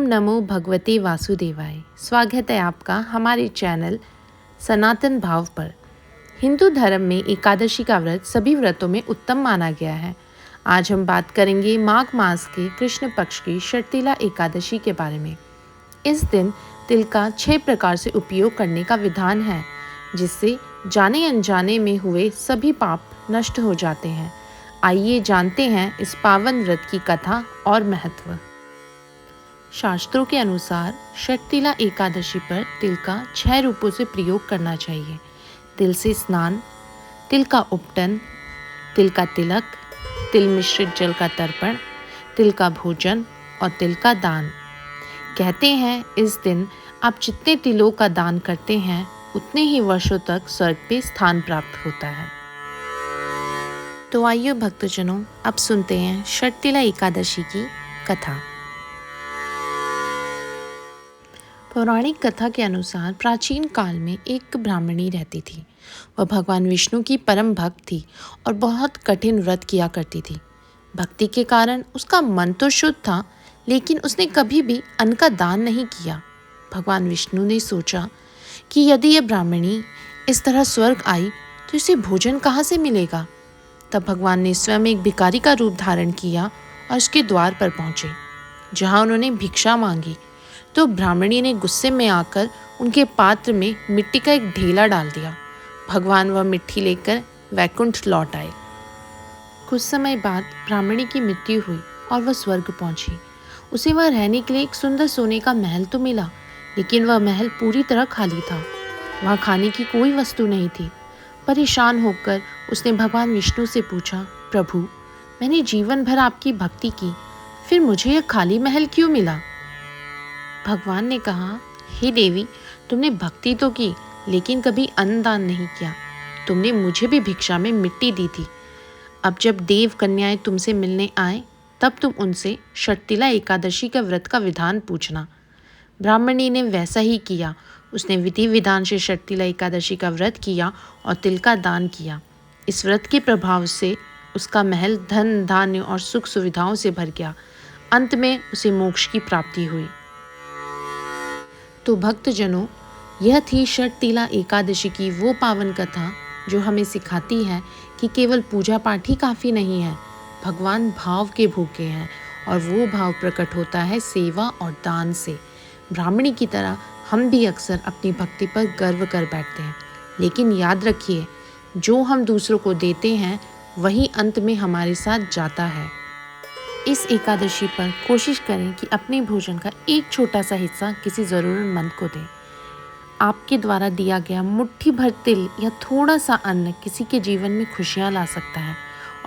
नमो भगवते वासुदेवाय। स्वागत है आपका हमारे चैनल सनातन भाव पर। हिंदू धर्म में एकादशी का व्रत सभी व्रतों में उत्तम माना गया है। आज हम बात करेंगे माघ मास के कृष्ण पक्ष की षटतिला एकादशी के बारे में। इस दिन तिल का 6 प्रकार से उपयोग करने का विधान है, जिससे जाने अनजाने में हुए सभी पाप नष्ट हो जाते हैं। आइए जानते हैं इस पावन व्रत की कथा और महत्व। शास्त्रों के अनुसार षटतिला एकादशी पर तिल का 6 रूपों से प्रयोग करना चाहिए। तिल से स्नान, तिल का उपटन, तिल का तिलक, तिल मिश्रित जल का तर्पण, तिल का भोजन और तिल का दान। कहते हैं इस दिन आप जितने तिलों का दान करते हैं उतने ही वर्षों तक स्वर्ग पे स्थान प्राप्त होता है। तो आइए भक्तजनों, अब सुनते हैं षटतिला एकादशी की कथा। पौराणिक कथा के अनुसार प्राचीन काल में एक ब्राह्मणी रहती थी। वह भगवान विष्णु की परम भक्त थी और बहुत कठिन व्रत किया करती थी। भक्ति के कारण उसका मन तो शुद्ध था, लेकिन उसने कभी भी अन्न का दान नहीं किया। भगवान विष्णु ने सोचा कि यदि यह ब्राह्मणी इस तरह स्वर्ग आई तो इसे भोजन कहाँ से मिलेगा। तब भगवान ने स्वयं एक भिखारी का रूप धारण किया और उसके द्वार पर पहुंचे, जहां उन्होंने भिक्षा मांगी। तो ब्राह्मणी ने गुस्से में आकर उनके पात्र में मिट्टी का एक ढेला डाल दिया। भगवान वह मिट्टी लेकर वैकुंठ लौट आए। कुछ समय बाद ब्राह्मणी की मृत्यु हुई और वह स्वर्ग पहुंची। उसे वह रहने के लिए एक सुंदर सोने का महल तो मिला, लेकिन वह महल पूरी तरह खाली था। वहाँ खाने की कोई वस्तु नहीं थी। परेशान होकर उसने भगवान विष्णु से पूछा, प्रभु, मैंने जीवन भर आपकी भक्ति की, फिर मुझे यह खाली महल क्यों मिला। भगवान ने कहा, हे देवी, तुमने भक्ति तो की, लेकिन कभी अन्नदान नहीं किया। तुमने मुझे भी भिक्षा में मिट्टी दी थी। अब जब देव कन्याएं तुमसे मिलने आए, तब तुम उनसे षटतिला एकादशी का व्रत का विधान पूछना। ब्राह्मणी ने वैसा ही किया। उसने विधि विधान से षटतिला एकादशी का व्रत किया और तिल का दान किया। इस व्रत के प्रभाव से उसका महल धन धान्य और सुख सुविधाओं से भर गया। अंत में उसे मोक्ष की प्राप्ति हुई। तो भक्तजनों, यह थी षटतिला एकादशी की वो पावन कथा जो हमें सिखाती है कि केवल पूजा पाठ ही काफ़ी नहीं है। भगवान भाव के भूखे हैं और वो भाव प्रकट होता है सेवा और दान से। ब्राह्मणी की तरह हम भी अक्सर अपनी भक्ति पर गर्व कर बैठते हैं, लेकिन याद रखिए, जो हम दूसरों को देते हैं वही अंत में हमारे साथ जाता है। इस एकादशी पर कोशिश करें कि अपने भोजन का एक छोटा सा हिस्सा किसी ज़रूरतमंद को दें। आपके द्वारा दिया गया मुट्ठी भर तिल या थोड़ा सा अन्न किसी के जीवन में खुशियाँ ला सकता है,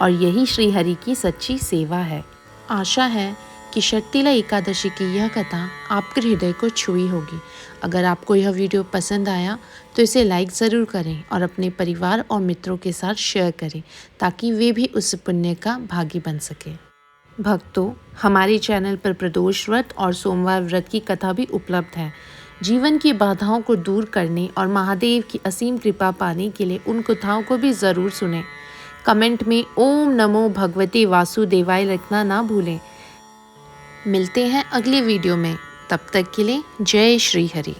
और यही श्री हरि की सच्ची सेवा है। आशा है कि षटतिला एकादशी की यह कथा आपके हृदय को छुई होगी। अगर आपको यह वीडियो पसंद आया तो इसे लाइक ज़रूर करें और अपने परिवार और मित्रों के साथ शेयर करें, ताकि वे भी उस पुण्य का भागी बन सके। भक्तों, हमारे चैनल पर प्रदोष व्रत और सोमवार व्रत की कथा भी उपलब्ध है। जीवन की बाधाओं को दूर करने और महादेव की असीम कृपा पाने के लिए उन कथाओं को भी ज़रूर सुनें। कमेंट में ओम नमो भगवते वासुदेवाय लिखना ना भूलें। मिलते हैं अगले वीडियो में। तब तक के लिए जय श्री हरि।